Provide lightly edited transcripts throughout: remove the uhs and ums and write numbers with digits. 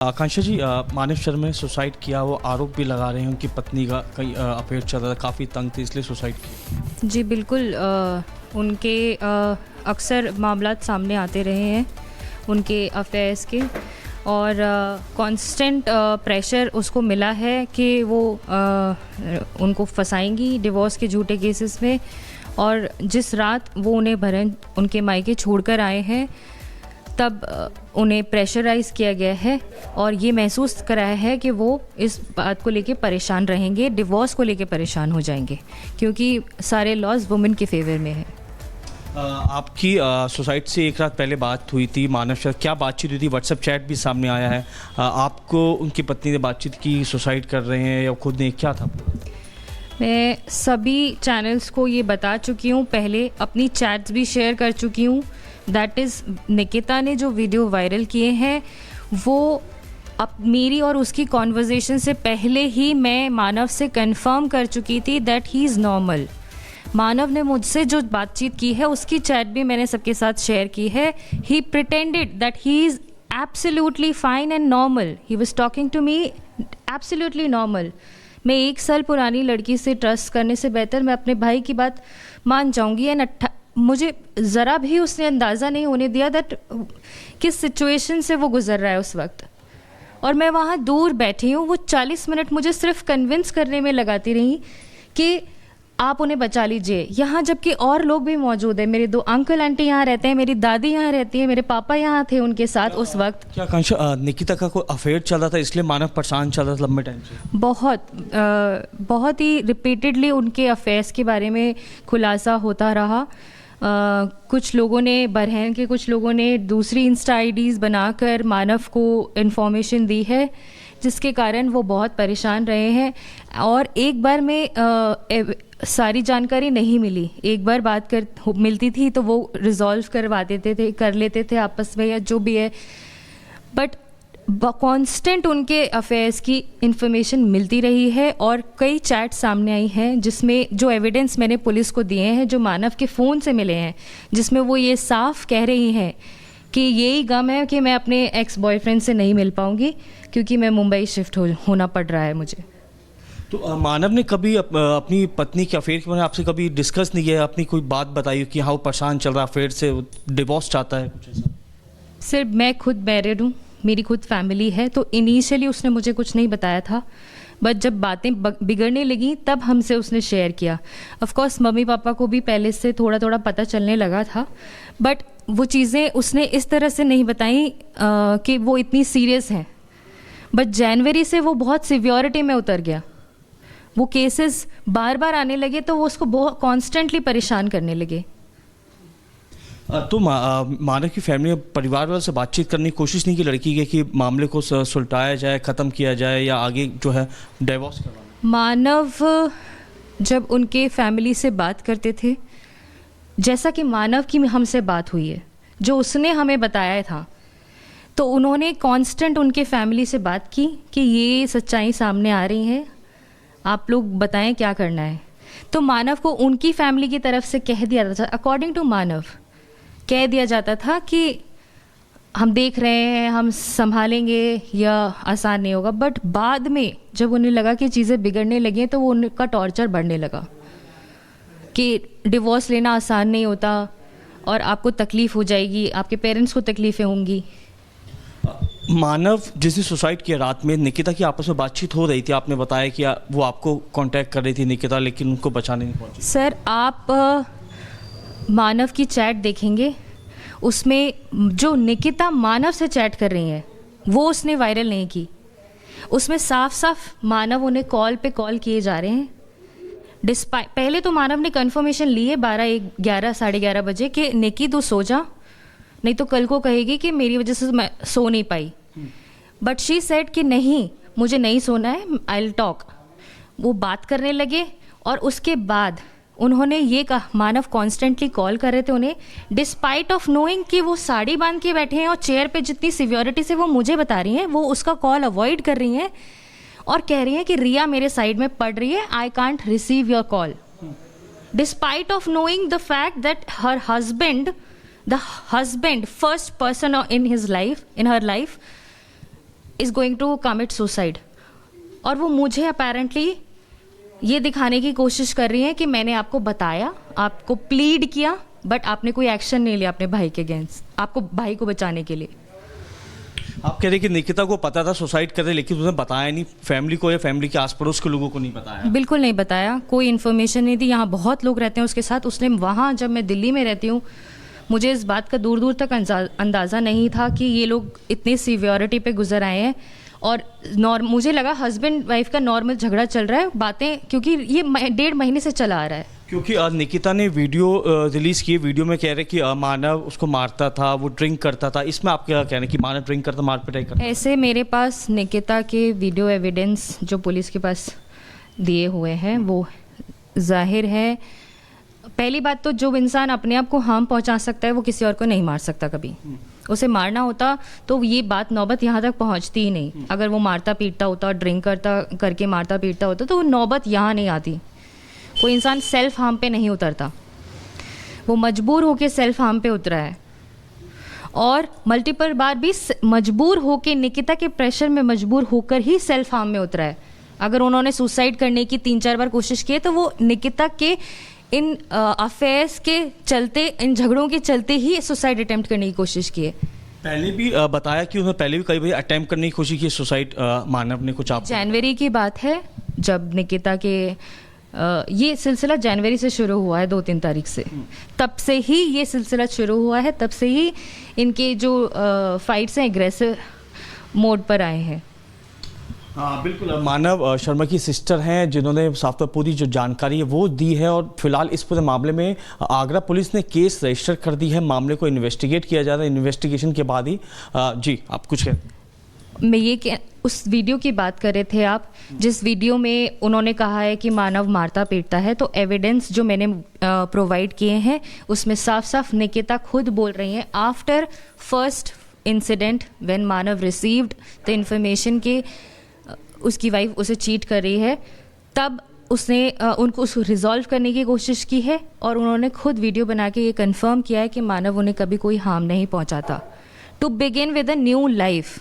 आकांक्षा जी, मानव शर्मा ने सुसाइड किया, वो आरोप भी लगा रहे हैं उनकी पत्नी का कई अफेयर चल रहा था, काफ़ी तंग थी इसलिए सुसाइड की। जी बिल्कुल। उनके अक्सर मामलात सामने आते रहे हैं उनके अफेयर्स के, और कांस्टेंट प्रेशर उसको मिला है कि वो उनको फंसाएंगी डिवोर्स के झूठे केसेस में। और जिस रात वो उन्हें भरन उनके मायके छोड़कर आए हैं तब उन्हें प्रेशराइज़ किया गया है और ये महसूस कराया है कि वो इस बात को लेके परेशान रहेंगे, डिवोर्स को लेके परेशान हो जाएंगे, क्योंकि सारे लॉज वुमेन के फेवर में है। आपकी सुसाइड से एक रात पहले बात हुई थी मानव शर्मा, क्या बातचीत हुई थी? व्हाट्सएप चैट भी सामने आया है। आपको उनकी पत्नी ने बातचीत की सुसाइड कर रहे हैं या खुद ने, क्या था? मैं सभी चैनल्स को ये बता चुकी हूँ, पहले अपनी चैट्स भी शेयर कर चुकी हूँ। दैट इज़ निकिता ने जो वीडियो वायरल किए हैं वो अब मेरी और उसकी कॉन्वर्जेसन से पहले ही मैं मानव से कंफर्म कर चुकी थी दैट ही इज़ नॉर्मल। मानव ने मुझसे जो बातचीत की है उसकी चैट भी मैंने सबके साथ शेयर की है। He pretended that he is absolutely fine and normal. He was talking to me absolutely normal. मैं 1 साल पुरानी लड़की से ट्रस्ट करने से बेहतर मैं अपने भाई की बात मान जाऊंगी। एंड मुझे ज़रा भी उसने अंदाज़ा नहीं होने दिया दैट किस सिचुएशन से वो गुज़र रहा है उस वक्त। और मैं वहाँ दूर बैठी हूँ, वो 40 मिनट मुझे सिर्फ कन्विंस करने में लगाती रही कि आप उन्हें बचा लीजिए यहाँ, जबकि और लोग भी मौजूद हैं। मेरे 2 अंकल आंटी यहाँ रहते हैं, मेरी दादी यहाँ रहती है, मेरे पापा यहाँ थे उनके साथ उस वक्त। क्या आकांक्षा, निकिता का कोई अफेयर चल रहा था इसलिए मानव परेशान चल रहा था लंबे टाइम से? बहुत ही रिपीटेडली उनके अफेयर्स के बारे में खुलासा होता रहा। कुछ लोगों ने, बरहन के कुछ लोगों ने दूसरी इंस्टा आईडीज़ बनाकर मानव को इन्फॉर्मेशन दी है, जिसके कारण वो बहुत परेशान रहे हैं। और एक बार में सारी जानकारी नहीं मिली, एक बार बात मिलती थी तो वो रिजॉल्व करवा देते थे, कर लेते थे आपस में या जो भी है। बट कांस्टेंट उनके अफेयर्स की इंफॉर्मेशन मिलती रही है और कई चैट सामने आई हैं जिसमें जो एविडेंस मैंने पुलिस को दिए हैं, जो मानव के फ़ोन से मिले हैं, जिसमें वो ये साफ कह रही हैं कि यही गम है कि मैं अपने एक्स बॉयफ्रेंड से नहीं मिल पाऊंगी क्योंकि मैं मुंबई शिफ्ट होना पड़ रहा है मुझे। तो मानव ने कभी अपनी पत्नी के अफेयर के बारे में आपसे कभी डिस्कस नहीं किया, अपनी कोई बात बताई कि हाँ वो परेशान चल रहा है अफेयर से, डिवोर्स चाहता है, कुछ ऐसा? सिर्फ मैं खुद मैरिड हूँ, मेरी खुद फैमिली है, तो इनिशियली उसने मुझे कुछ नहीं बताया था। बट जब बातें बिगड़ने लगी तब हमसे उसने शेयर किया। ऑफ कोर्स मम्मी पापा को भी पहले से थोड़ा थोड़ा पता चलने लगा था, बट वो चीज़ें उसने इस तरह से नहीं बताई कि वो इतनी सीरियस हैं। बट जनवरी से वो बहुत सिवियरिटी में उतर गया, वो केसेस बार बार आने लगे तो वो उसको बहुत कॉन्स्टेंटली परेशान करने लगे। तो मानव की फैमिली परिवार वालों से बातचीत करने की कोशिश नहीं की लड़की के कि मामले को सुलटाया जाए, ख़त्म किया जाए या आगे जो है डिवोर्स करवाना? मानव जब उनके फैमिली से बात करते थे, जैसा कि मानव की हमसे बात हुई है, जो उसने हमें बताया था, तो उन्होंने कांस्टेंट उनके फैमिली से बात की कि ये सच्चाई सामने आ रही है, आप लोग बताएं क्या करना है। तो मानव को उनकी फैमिली की तरफ से कह दिया था, अकॉर्डिंग टू मानव कह दिया जाता था कि हम देख रहे हैं, हम संभालेंगे या आसान नहीं होगा। बट बाद में जब उन्हें लगा कि चीज़ें बिगड़ने लगी तो वो उनका टॉर्चर बढ़ने लगा कि डिवोर्स लेना आसान नहीं होता और आपको तकलीफ़ हो जाएगी, आपके पेरेंट्स को तकलीफ़ें होंगी। मानव जिसने सुसाइड किया रात में, निकिता की आपस में बातचीत हो रही थी, आपने बताया कि वो आपको कांटेक्ट कर रही थी निकिता, लेकिन उनको बचाने नहीं पहुंची। सर आप मानव की चैट देखेंगे, उसमें जो निकिता मानव से चैट कर रही हैं वो उसने वायरल नहीं की। उसमें साफ साफ मानव उन्हें कॉल पे कॉल किए जा रहे हैं। डिस्पाइट पहले तो मानव ने कंफर्मेशन ली है 11 साढ़े 11 बजे कि निकी तू सो जा, नहीं तो कल को कहेगी कि मेरी वजह से मैं सो नहीं पाई। बट शी सेड कि नहीं, मुझे नहीं सोना है, आई विल टॉक। वो बात करने लगे और उसके बाद उन्होंने ये कहा, मानव कॉन्स्टेंटली कॉल कर रहे थे उन्हें, डिस्पाइट ऑफ नोइंग कि वो साड़ी बांध के बैठे हैं और चेयर पे जितनी सिवियरिटी से वो मुझे बता रही हैं, वो उसका कॉल अवॉइड कर रही हैं और कह रही हैं कि रिया मेरे साइड में पड़ रही है, I can't receive your call, despite of knowing the fact that her husband, the husband, first person in his life, in her life, is going to commit suicide, और वो मुझे अपेरेंटली ये दिखाने की कोशिश कर रही है कि मैंने आपको बताया, आपको प्लीड किया, बट आपने कोई एक्शन नहीं लिया अपने भाई के अगेंस्ट, आपको भाई को बचाने के लिए। आप कह रहे हैं कि निकिता को पता था सुसाइड कर रहे, लेकिन उसने बताया नहीं फैमिली को या फैमिली के आस पड़ोस के लोगों को नहीं बताया? बिल्कुल नहीं बताया, कोई इन्फॉर्मेशन नहीं थी। यहाँ बहुत लोग रहते हैं उसके साथ। उसने वहाँ, जब मैं दिल्ली में रहती हूँ, मुझे इस बात का दूर दूर तक अंदाज़ा नहीं था कि ये लोग इतनी सीवियरिटी पे गुजर आए हैं। और मुझे लगा हस्बैंड वाइफ का नॉर्मल झगड़ा चल रहा है, बातें, क्योंकि ये 1.5 महीने से चला आ रहा है। क्योंकि निकिता ने वीडियो रिलीज़ की, वीडियो में कह रहे कि मानव उसको मारता था, वो ड्रिंक करता था। इसमें आप क्या कहना है कि मानव ड्रिंक करता, मार पिटाई करता? ऐसे मेरे पास निकिता के वीडियो एविडेंस जो पुलिस के पास दिए हुए हैं वो जाहिर है। पहली बात तो जो इंसान अपने आप को हार्म पहुंचा सकता है वो किसी और को नहीं मार सकता कभी। उसे मारना होता तो ये बात नौबत यहाँ तक पहुँचती ही नहीं। अगर वो मारता पीटता होता, ड्रिंक करके मारता पीटता होता, तो वो नौबत यहाँ नहीं आती। कोई इंसान सेल्फ हार्म पे नहीं उतरता, वो मजबूर होके सेल्फ हार्म पे उतरा है, और मल्टीपल बार भी मजबूर होके, निकिता के प्रेशर में मजबूर होकर ही सेल्फ हार्म में उतरा है। अगर उन्होंने सुसाइड करने की 3-4 बार कोशिश की है तो वो निकिता के इन अफेयर्स के चलते, इन झगड़ों के चलते ही सुसाइड अटेम्प्ट करने की कोशिश की है। पहले भी बताया कि उन्होंने पहले भी कई बार अटेम्प्ट करने की कोशिश की सुसाइड, मानव ने कुछ? आप जनवरी की बात है जब निकिता के ये सिलसिला जनवरी से शुरू हुआ है, 2-3 तारीख से। तब से ही ये सिलसिला शुरू हुआ है, तब से ही इनके जो फाइट्स हैं एग्रेसिव मोड पर आए हैं। हाँ बिल्कुल, मानव शर्मा की सिस्टर हैं जिन्होंने साफ तौर पूरी जो जानकारी है वो दी है। और फिलहाल इस पूरे मामले में आगरा पुलिस ने केस रजिस्टर कर दी है, मामले को इन्वेस्टिगेट किया जा रहा है। इन्वेस्टिगेशन के बाद ही जी आप कुछ कहें? मैं ये उस वीडियो की बात कर रहे थे आप, जिस वीडियो में उन्होंने कहा है कि मानव मारता पीटता है, तो एविडेंस जो मैंने प्रोवाइड किए हैं उसमें साफ साफ निकिता खुद बोल रही हैं, after first incident when Manav received the information कि उसकी वाइफ उसे चीट कर रही है, तब उसने उनको उसको रिजॉल्व करने की कोशिश की है, और उन्होंने खुद वीडियो बना के ये कंफर्म किया है कि मानव उन्हें कभी कोई हार्म नहीं पहुंचाता। To begin with a new life,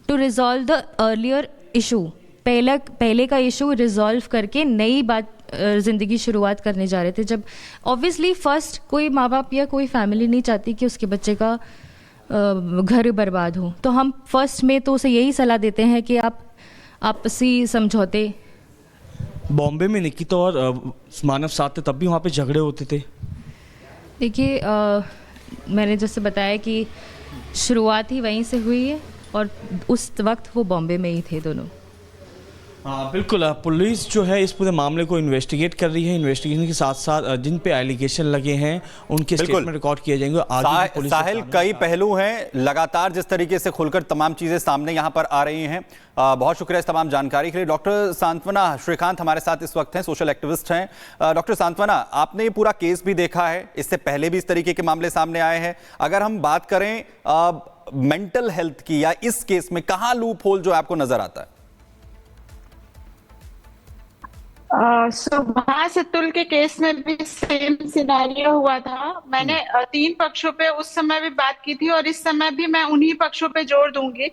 to resolve the earlier issue, पहले का इशू रिजॉल्व करके नई बात ज़िंदगी शुरुआत करने जा रहे थे। जब ऑब्वियसली फर्स्ट कोई माँ बाप या कोई फैमिली नहीं चाहती कि उसके बच्चे का घर बर्बाद हो, तो हम फर्स्ट में तो उसे यही सलाह देते हैं कि आप आपसी समझौते। बॉम्बे में निकिता और मानव साथ थे, तब भी वहाँ पे झगड़े होते थे? देखिए, मैंने जैसे बताया कि शुरुआत ही वहीं से हुई है, और उस वक्त वो बॉम्बे में ही थे दोनों। हाँ बिल्कुल, पुलिस जो है इस पूरे मामले को इन्वेस्टिगेट कर रही है। इन्वेस्टिगेशन के साथ साथ जिन पे एलिगेशन लगे हैं उनके स्टेटमेंट रिकॉर्ड किए जाएंगे। आगे साहिल, कई पहलू हैं, लगातार जिस तरीके से खुलकर तमाम चीजें सामने यहाँ पर आ रही हैं। बहुत शुक्रिया इस तमाम जानकारी के लिए। डॉक्टर सांत्वना श्रीकांत हमारे साथ इस वक्त हैं, सोशल एक्टिविस्ट हैं। डॉक्टर सांत्वना, आपने ये पूरा केस भी देखा है, इससे पहले भी इस तरीके के मामले सामने आए हैं। अगर हम बात करें मेंटल हेल्थ की, या इस केस में कहाँ लूप होल जो आपको नजर आता है? सुभाष अतुल के केस में भी सेम सिनेरियो हुआ था। मैंने 3 पक्षों पे उस समय भी बात की थी, और इस समय भी मैं उन्हीं पक्षों पे जोर दूंगी।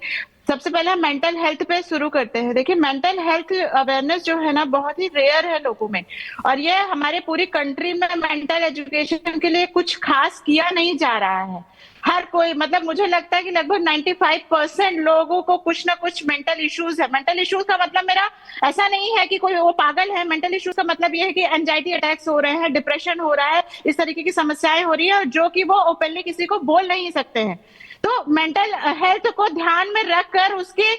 सबसे पहले हम मेंटल हेल्थ पे शुरू करते हैं। देखिए, मेंटल हेल्थ अवेयरनेस जो है ना, बहुत ही रेयर है लोगों में, और ये हमारे पूरी कंट्री में मेंटल एजुकेशन के लिए कुछ खास किया नहीं जा रहा है। हर कोई, मतलब मुझे लगता है कि लगभग 95% लोगों को कुछ ना कुछ मेंटल इश्यूज है। मेंटल इश्यूज का मतलब मेरा ऐसा नहीं है कि कोई वो पागल है। मेंटल इश्यूज का मतलब ये है कि एंजाइटी अटैक्स हो रहे हैं, डिप्रेशन हो रहा है, इस तरीके की समस्याएं हो रही है, और जो कि वो ओपनली किसी को बोल नहीं सकते हैं। तो मेंटल हेल्थ को ध्यान में रखकर उसकी